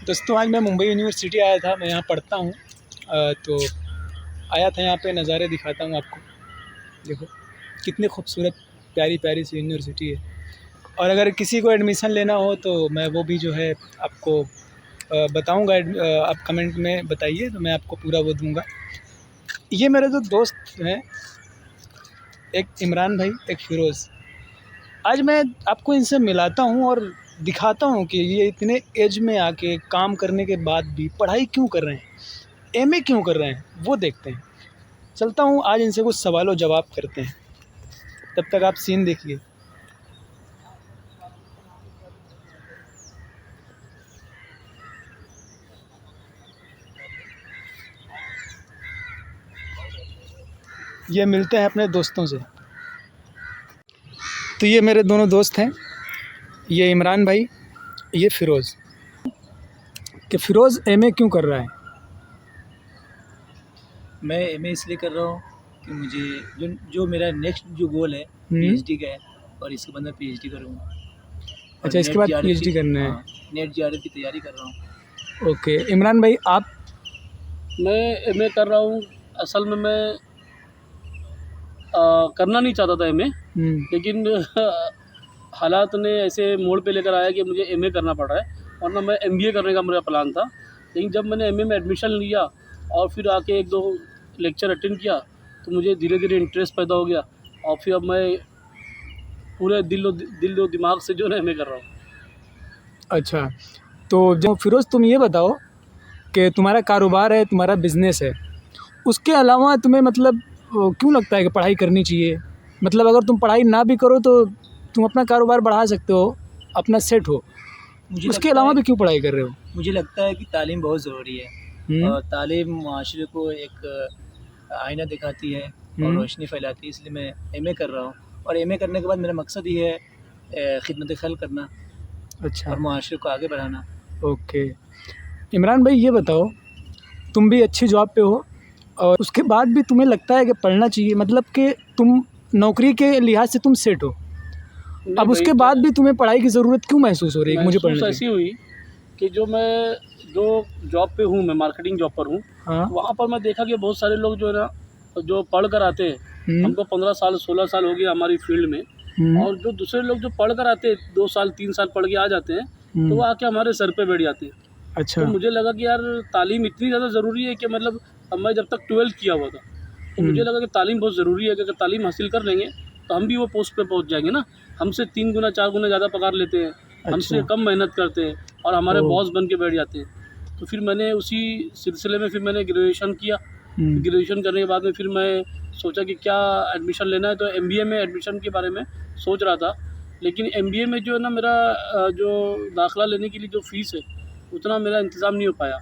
दोस्तों आज मैं मुंबई यूनिवर्सिटी आया था। मैं यहाँ पढ़ता हूँ। तो आया था यहाँ पे नज़ारे दिखाता हूँ आपको। देखो कितनी खूबसूरत प्यारी प्यारी सी यूनिवर्सिटी है। और अगर किसी को एडमिशन लेना हो तो मैं वो भी जो है आपको बताऊँगा। आप कमेंट में बताइए तो मैं आपको पूरा वो दूँगा। ये मेरे जो दोस्त हैं, एक इमरान भाई, एक फ़िरोज़। आज मैं आपको इनसे मिलाता हूँ और दिखाता हूँ कि ये इतने एज में आके काम करने के बाद भी पढ़ाई क्यों कर रहे हैं, एमए क्यों कर रहे हैं, वो देखते हैं। चलता हूँ, आज इनसे कुछ सवालों जवाब करते हैं। तब तक आप सीन देखिए। ये मिलते हैं अपने दोस्तों से। तो ये मेरे दोनों दोस्त हैं, ये इमरान भाई, ये फ़िरोज़। कि फ़िरोज़ एमए क्यों कर रहा है? मैं एमए इसलिए कर रहा हूँ कि मुझे जो मेरा नेक्स्ट जो गोल है पीएचडी का है, और इसके बाद मैं पीएचडी करूँगा। अच्छा, इसके बाद पीएचडी करना है। हाँ, नेट जेआरएफ की तैयारी कर रहा हूँ। ओके, इमरान भाई आप? मैं एमए कर रहा हूँ। असल में मैं करना नहीं चाहता था एमए, लेकिन हालात ने ऐसे मोड़ पे लेकर आया कि मुझे एमए करना पड़ रहा है, वरना मैं एमबीए करने का मेरा प्लान था। लेकिन जब मैंने एमए में एडमिशन लिया और फिर आके 1-2 लेक्चर अटेंड किया तो मुझे धीरे धीरे इंटरेस्ट पैदा हो गया, और फिर अब मैं पूरे दिल व दिमाग से जो है एमए कर रहा हूँ। अच्छा, तो जो फ़िरोज़ तुम ये बताओ कि तुम्हारा कारोबार है, तुम्हारा बिज़नेस है, उसके अलावा तुम्हें मतलब क्यों लगता है कि पढ़ाई करनी चाहिए? मतलब अगर तुम पढ़ाई ना भी करो तो तुम अपना कारोबार बढ़ा सकते हो, अपना सेट हो। उसके अलावा भी क्यों पढ़ाई कर रहे हो? मुझे लगता है कि तालीम बहुत ज़रूरी है, और तालीम माशरे को एक आईना दिखाती है और रोशनी फैलाती है। इसलिए मैं एमए कर रहा हूँ, और एमए करने के बाद मेरा मकसद ही है खिदमत खल्क़ करना। अच्छा, और माशरे को आगे बढ़ाना। ओके। इमरान भाई ये बताओ, तुम भी अच्छी जॉब पे हो और उसके बाद भी तुम्हें लगता है कि पढ़ना चाहिए, मतलब कि तुम नौकरी के लिहाज से तुम सेट हो, अब उसके बाद भी तुम्हें पढ़ाई की ज़रूरत क्यों महसूस हो रही है? मुझे पढ़ना चाहिए। ऐसी हुई कि जो जॉब पे हूँ, मैं मार्केटिंग जॉब पर हूँ। हाँ। वहाँ पर मैं देखा कि बहुत सारे लोग जो है ना, जो पढ़ कर आते हैं, हमको 15 साल 16 साल हो गया हमारी फील्ड में, और जो दूसरे लोग जो पढ़ कर आते हैं 2 साल 3 साल पढ़ के आ जाते हैं, तो वो आके हमारे सर पे बैठ जाते हैं। अच्छा। तो मुझे लगा कि यार तालीम इतनी ज़्यादा ज़रूरी है कि मतलब अब मैं जब तक 12th किया हुआ था तो मुझे लगा कि तालीम बहुत ज़रूरी है कि अगर तालीम हासिल कर लेंगे तो हम भी वो पोस्ट पे पहुंच जाएंगे ना। हमसे 3 गुना 4 गुना ज़्यादा पगार लेते हैं, हमसे कम मेहनत करते हैं और हमारे बॉस बन के बैठ जाते हैं। तो फिर मैंने उसी सिलसिले में फिर मैंने ग्रेजुएशन किया। ग्रेजुएशन करने के बाद में फिर मैं सोचा कि क्या एडमिशन लेना है, तो एमबीए में एडमिशन के बारे में सोच रहा था। लेकिन एमबीए में जो है ना, मेरा जो दाखिला लेने के लिए जो फ़ीस है उतना मेरा इंतज़ाम नहीं हो पाया।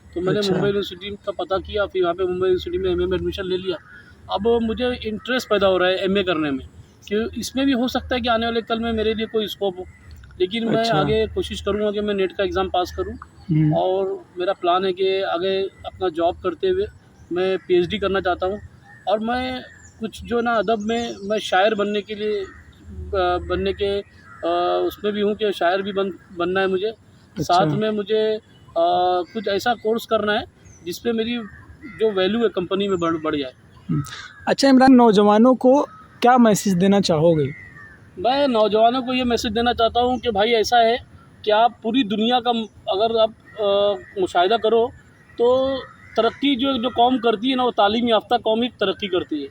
तो मैंने मुंबई यूनिवर्सिटी का पता किया, फिर वहाँ पे मुंबई यूनिवर्सिटी में एमए में एडमिशन ले लिया। अब मुझे इंटरेस्ट पैदा हो रहा है एमए करने में, कि इसमें भी हो सकता है कि आने वाले कल में मेरे लिए कोई स्कोप हो। लेकिन मैं आगे कोशिश करूँगा कि मैं नेट का एग्ज़ाम पास करूँ, और मेरा प्लान है कि आगे अपना जॉब करते हुए मैं पीएचडी करना चाहता हूँ। और मैं कुछ जो ना अदब में मैं शायर बनने के लिए बनने के उसमें भी हूँ कि शायर भी बनना है मुझे। साथ में मुझे कुछ ऐसा कोर्स करना है जिसपे मेरी जो वैल्यू है कंपनी में बढ़ जाए। अच्छा इमरान, नौजवानों को क्या मैसेज देना चाहोगे? मैं नौजवानों को ये मैसेज देना चाहता हूँ कि भाई ऐसा है कि आप पूरी दुनिया का अगर आप मुशाहिदा करो तो तरक्की जो कौम करती है ना, वो तालीम याफ्ता कौम ही तरक्की करती है।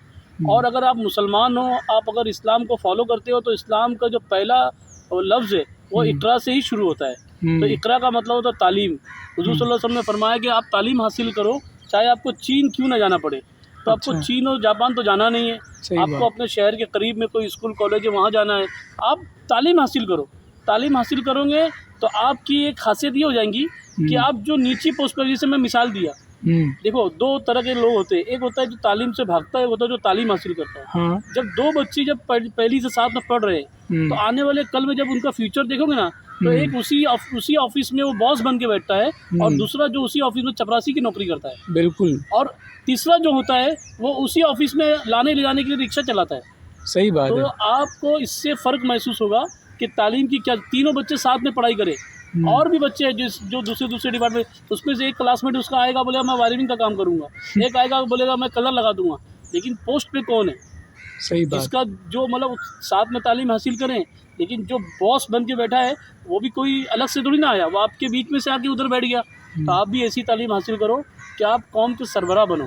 और अगर आप मुसलमान हो, आप अगर इस्लाम को फॉलो करते हो, तो इस्लाम का जो पहला लफ्ज़ है वो इक़रा से ही शुरू होता है। तो इक़रा का मतलब होता है तालीम। हुज़ूर सल्लल्लाहु अलैहि वसल्लम ने फरमाया कि आप तालीम हासिल करो, चाहे आपको चीन क्यों ना जाना पड़े। तो आपको चीन और जापान तो जाना नहीं है, आपको अपने शहर के करीब में कोई स्कूल कॉलेज है वहाँ जाना है। आप तालीम हासिल करो, तालीम हासिल करोगे तो आपकी एक खासियत ये हो जाएंगी कि आप जो नीची पोस्ट पर, जैसे मैं मिसाल दिया, देखो 2 तरह के लोग होते हैं। एक होता है जो तालीम से भागता है, होता है जो तालीम हासिल करता है। हाँ। जब 2 बच्चे जब पहली से 7 में पढ़ रहे हैं, तो आने वाले कल में जब उनका फ्यूचर देखोगे ना, तो एक उसी ऑफिस में वो बॉस बन के बैठता है, और दूसरा जो उसी ऑफिस में चपरासी की नौकरी करता है। बिल्कुल। और तीसरा जो होता है वो उसी ऑफिस में लाने ले जाने के लिए रिक्शा चलाता है। सही बात है। तो आपको इससे फ़र्क महसूस होगा कि तालीम की क्या, तीनों बच्चे साथ में पढ़ाई करें और भी बच्चे हैं जो दूसरे डिपार्टमेंट, उसमें से एक क्लासमेट उसका आएगा बोलेगा मैं वायरिंग का काम करूँगा, एक आएगा बोलेगा मैं कलर लगा दूंगा, लेकिन पोस्ट पे कौन है? सही बात। जिसका जो मतलब साथ में तालीम हासिल करें, लेकिन जो बॉस बन के बैठा है वो भी कोई अलग से थोड़ी ना आया, वो आपके बीच में से आके उधर बैठ गया। तो आप भी ऐसी तालीम हासिल करो कि आप कौम के सरबराह बनो,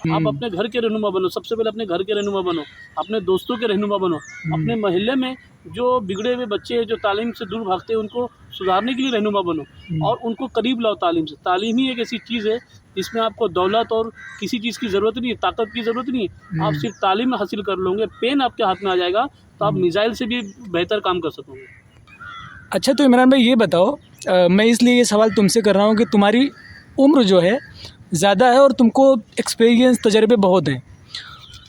आप अपने घर के रहनुमा बनो, सबसे पहले अपने घर के रहनुमा बनो, अपने दोस्तों के रहनुमा बनो, अपने मोहल्ले में जो बिगड़े हुए बच्चे हैं जो तालीम से दूर भागते हैं उनको सुधारने के लिए रहनुमा बनो और उनको करीब लाओ तालीम से। तालीम ही एक ऐसी चीज़ है जिसमें आपको दौलत और किसी चीज़ की ज़रूरत नहीं है, ताकत की ज़रूरत नहीं है। आप सिर्फ तालीम हासिल कर लोगे, पेन आपके हाथ में आ जाएगा तो आप मिसाइल से भी बेहतर काम कर सकोगे। अच्छा, तो इमरान भाई ये बताओ, मैं इसलिए ये सवाल तुमसे कर रहा हूँ कि तुम्हारी उम्र जो है ज़्यादा है और तुमको एक्सपीरियंस तजर्बे बहुत हैं,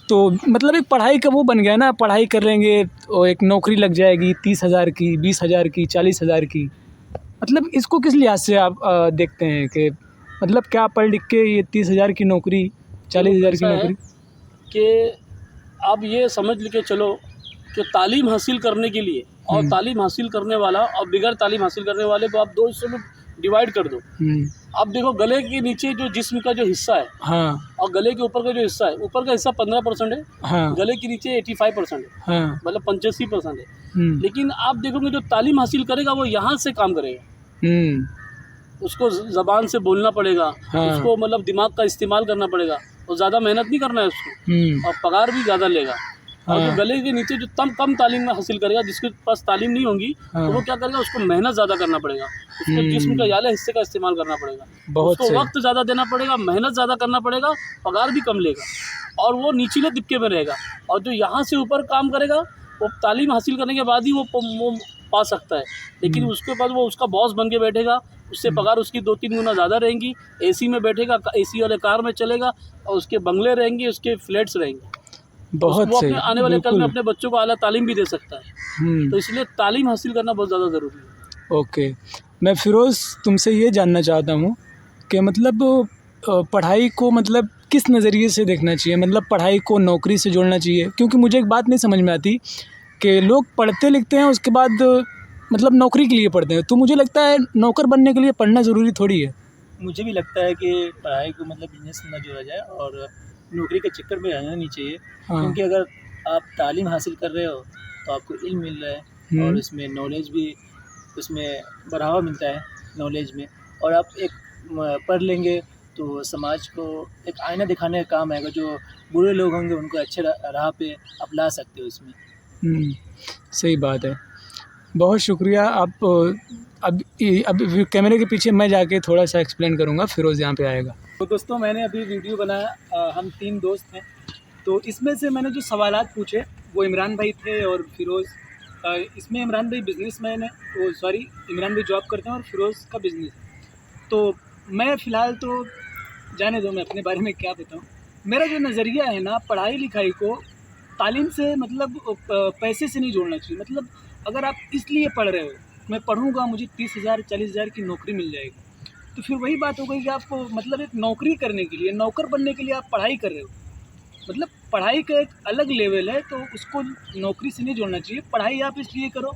तो मतलब एक पढ़ाई का वो बन गया ना, पढ़ाई कर लेंगे और एक नौकरी लग जाएगी 30,000 की, 20,000 की, 40,000 की। मतलब इसको किस लिहाज से आप देखते हैं कि मतलब क्या पढ़ लिख के ये 30,000 की नौकरी, 40,000 की नौकरी? कि आप ये समझ के चलो कि तालीम हासिल करने के लिए और तालीम हासिल करने वाला और बिगैर तालीम हासिल करने वाले को आप दो हिस्सों में डिवाइड कर दो। आप देखो गले के नीचे जो जिस्म का जो हिस्सा है, हाँ, और गले के ऊपर का जो हिस्सा है, ऊपर का हिस्सा 15% है, हाँ, गले के नीचे 85% है, हाँ, मतलब 85% है। लेकिन आप देखोगे जो तालीम हासिल करेगा वो यहाँ से काम करेगा, उसको ज़बान से बोलना पड़ेगा, उसको मतलब दिमाग का इस्तेमाल करना पड़ेगा और ज़्यादा मेहनत नहीं करना है उसको, और पगार भी ज़्यादा लेगा। और जो गले के नीचे जो कम तालीम हासिल करेगा, जिसके पास तालीम नहीं होगी तो वो क्या करेगा, उसको मेहनत ज़्यादा करना पड़ेगा, उसको जिस्म का याले हिस्से का इस्तेमाल करना पड़ेगा, उसको वक्त ज़्यादा देना पड़ेगा, मेहनत ज़्यादा करना पड़ेगा, पगार भी कम लेगा और वो निचले दिक्के में रहेगा। और जो यहाँ से ऊपर काम करेगा वो तालीम हासिल करने के बाद ही वो पा सकता है, लेकिन उसके बाद वो उसका बॉस बन के बैठेगा, उससे पगार उसकी 2-3 गुना ज़्यादा रहेंगी, एसी में बैठेगा, एसी वाले कार में चलेगा और उसके बंगले रहेंगे, उसके फ्लैट्स रहेंगे। बहुत वो सही, अपने आने वाले कल में अपने बच्चों को आला तालीम भी दे सकता है। तो इसलिए तालीम हासिल करना बहुत ज़्यादा ज़रूरी है। ओके, मैं फ़िरोज़ तुमसे ये जानना चाहता हूँ कि मतलब पढ़ाई को मतलब किस नज़रिए से देखना चाहिए, मतलब पढ़ाई को नौकरी से जोड़ना चाहिए? क्योंकि मुझे एक बात नहीं समझ में आती कि लोग पढ़ते लिखते हैं, उसके बाद मतलब नौकरी के लिए पढ़ते हैं, तो मुझे लगता है नौकर बनने के लिए पढ़ना ज़रूरी थोड़ी है। मुझे भी लगता है कि पढ़ाई को मतलब बिजनेस न जोड़ा जाए और नौकरी के चक्कर में रहना नहीं चाहिए। क्योंकि अगर आप तालीम हासिल कर रहे हो तो आपको इल्म मिल रहा है और इसमें नॉलेज भी, उसमें बढ़ावा मिलता है नॉलेज में, और आप एक पढ़ लेंगे तो समाज को एक आईना दिखाने का काम आएगा, जो बुरे लोग होंगे उनको अच्छे राह पे आप ला सकते हो इसमें। सही बात है, बहुत शुक्रिया। आप अब कैमरे के पीछे मैं जाके थोड़ा सा एक्सप्लेन करूँगा, फ़िरोज़ यहाँ पे आएगा। तो दोस्तों, मैंने अभी वीडियो बनाया, हम 3 दोस्त हैं, तो इसमें से मैंने जो सवालात पूछे वो इमरान भाई थे और फ़िरोज़। इसमें इमरान भाई बिजनेसमैन है, वो सॉरी इमरान भाई जॉब करते हैं और फ़िरोज़ का बिज़नेस है। तो मैं फ़िलहाल तो जाने दो, मैं अपने बारे में क्या बताऊँ। मेरा जो नज़रिया है ना, पढ़ाई लिखाई को तालीम से मतलब पैसे से नहीं जोड़ना चाहिए। मतलब अगर आप इसलिए पढ़ रहे हो, मैं पढ़ूँगा मुझे 30,000 40,000 की नौकरी मिल जाएगी, तो फिर वही बात हो गई कि आपको मतलब एक नौकरी करने के लिए, नौकर बनने के लिए आप पढ़ाई कर रहे हो। मतलब पढ़ाई का एक अलग लेवल है, तो उसको नौकरी से नहीं जोड़ना चाहिए। पढ़ाई आप इसलिए करो,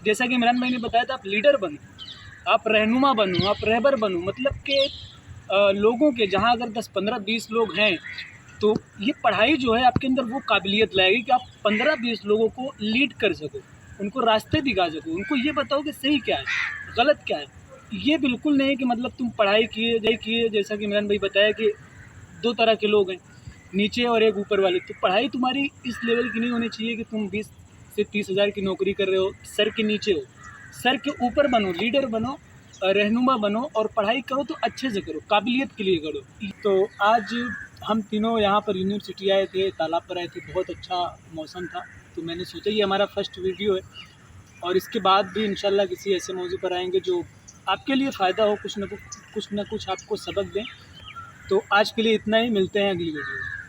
जैसा कि इमरान भाई ने बताया था, आप लीडर बनो, आप रहनुमा बनो, आप रहबर बनो। मतलब कि लोगों के जहाँ अगर 10 15 20 लोग हैं, तो ये पढ़ाई जो है आपके अंदर वो काबिलियत लाएगी कि आप 15-20 लोगों को लीड कर सको, उनको रास्ते दिखा सको, उनको ये बताओ कि सही क्या है, गलत क्या है। ये बिल्कुल नहीं कि मतलब तुम पढ़ाई किए, जैसा कि इमरान भाई बताया कि 2 तरह के लोग हैं, नीचे और एक ऊपर वाले। तो पढ़ाई तुम्हारी इस लेवल की नहीं होनी चाहिए कि तुम 20 से 30,000 की नौकरी कर रहे हो, सर के नीचे हो। सर के ऊपर बनो, लीडर बनो, रहनुमा बनो, और पढ़ाई करो तो अच्छे से करो, काबिलियत के लिए करो। तो आज हम तीनों यहाँ पर यूनिवर्सिटी आए थे, तालाब पर आए थे, बहुत अच्छा मौसम था, तो मैंने सोचा ये हमारा फर्स्ट वीडियो है, और इसके बाद भी इंशाल्लाह किसी ऐसे मौजू पर आएंगे जो आपके लिए फ़ायदा हो, कुछ न कुछ आपको सबक दें। तो आज के लिए इतना ही, मिलते हैं अगली वीडियो में।